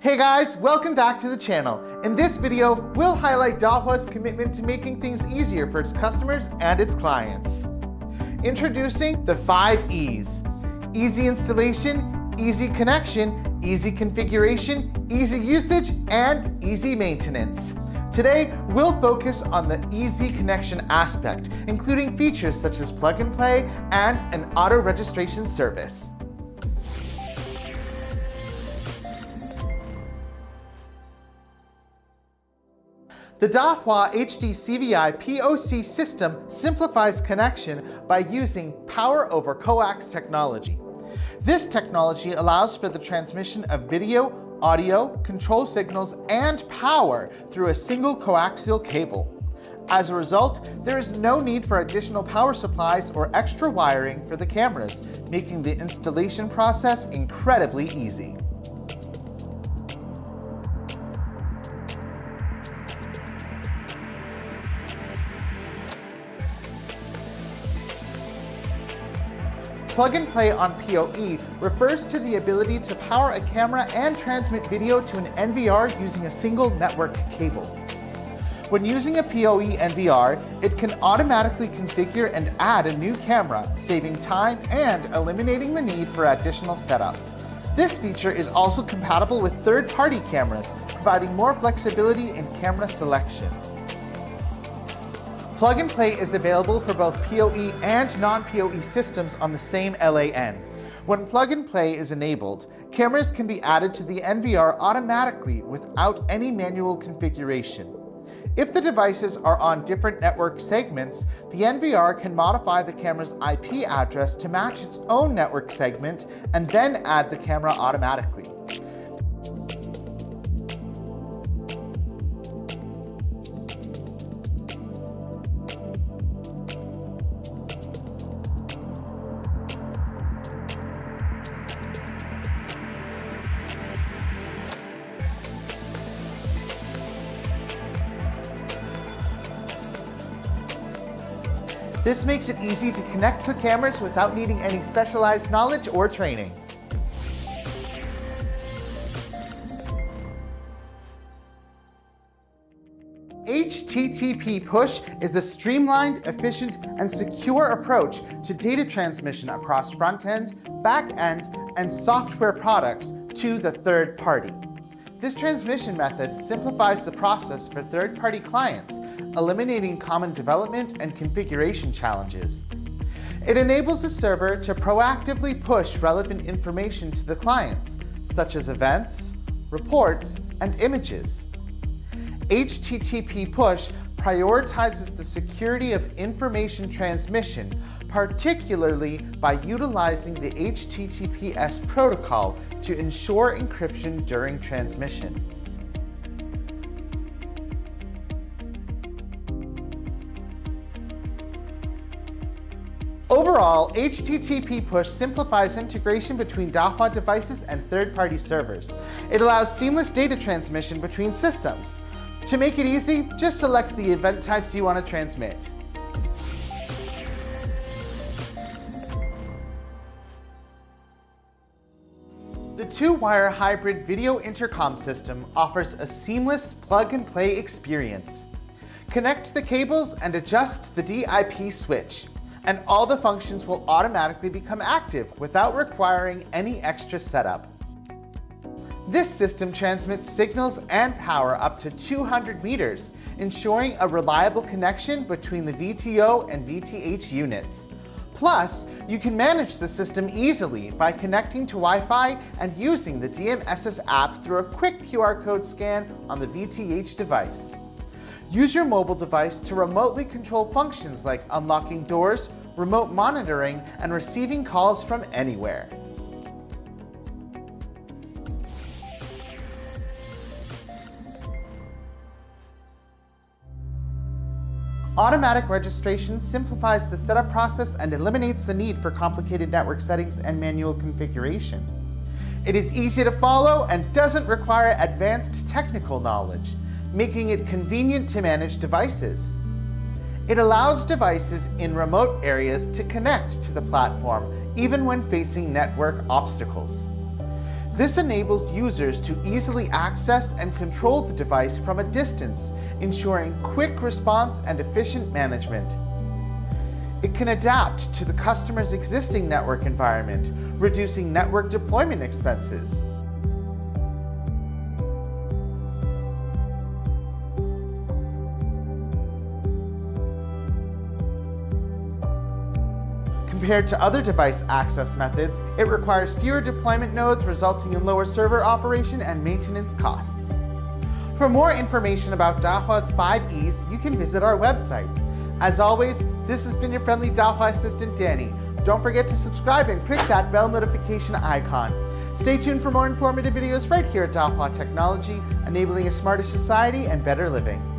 Hey guys, welcome back to the channel. In this video, we'll highlight Dahua's commitment to making things easier for its customers and its clients. Introducing the 5 E's. Easy installation, easy connection, easy configuration, easy usage, and easy maintenance. Today, we'll focus on the easy connection aspect, including features such as plug and play and an auto registration service. The Dahua HD CVI POC system simplifies connection by using power over coax technology. This technology allows for the transmission of video, audio, control signals, and power through a single coaxial cable. As a result, there is no need for additional power supplies or extra wiring for the cameras, making the installation process incredibly easy. Plug and play on PoE refers to the ability to power a camera and transmit video to an NVR using a single network cable. When using a PoE NVR, it can automatically configure and add a new camera, saving time and eliminating the need for additional setup. This feature is also compatible with third-party cameras, providing more flexibility in camera selection. Plug and play is available for both PoE and non-PoE systems on the same LAN. When plug and play is enabled, cameras can be added to the NVR automatically without any manual configuration. If the devices are on different network segments, the NVR can modify the camera's IP address to match its own network segment and then add the camera automatically. This makes it easy to connect the cameras without needing any specialized knowledge or training. HTTP Push is a streamlined, efficient, and secure approach to data transmission across front-end, back-end, and software products to the third party. This transmission method simplifies the process for third-party clients, eliminating common development and configuration challenges. It enables the server to proactively push relevant information to the clients, such as events, reports, and images. HTTP Push prioritizes the security of information transmission, particularly by utilizing the HTTPS protocol to ensure encryption during transmission. Overall, HTTP Push simplifies integration between Dahua devices and third-party servers. It allows seamless data transmission between systems. To make it easy, just select the event types you want to transmit. The 2-wire hybrid video intercom system offers a seamless plug-and-play experience. Connect the cables and adjust the DIP switch, and all the functions will automatically become active without requiring any extra setup. This system transmits signals and power up to 200 meters, ensuring a reliable connection between the VTO and VTH units. Plus, you can manage the system easily by connecting to Wi-Fi and using the DMSS app through a quick QR code scan on the VTH device. Use your mobile device to remotely control functions like unlocking doors, remote monitoring, and receiving calls from anywhere. Automatic registration simplifies the setup process and eliminates the need for complicated network settings and manual configuration. It is easy to follow and doesn't require advanced technical knowledge, making it convenient to manage devices. It allows devices in remote areas to connect to the platform, even when facing network obstacles. This enables users to easily access and control the device from a distance, ensuring quick response and efficient management. It can adapt to the customer's existing network environment, reducing network deployment expenses. Compared to other device access methods, it requires fewer deployment nodes, resulting in lower server operation and maintenance costs. For more information about Dahua's 5 E's, you can visit our website. As always, this has been your friendly Dahua assistant, Danny. Don't forget to subscribe and click that bell notification icon. Stay tuned for more informative videos right here at Dahua Technology, enabling a smarter society and better living.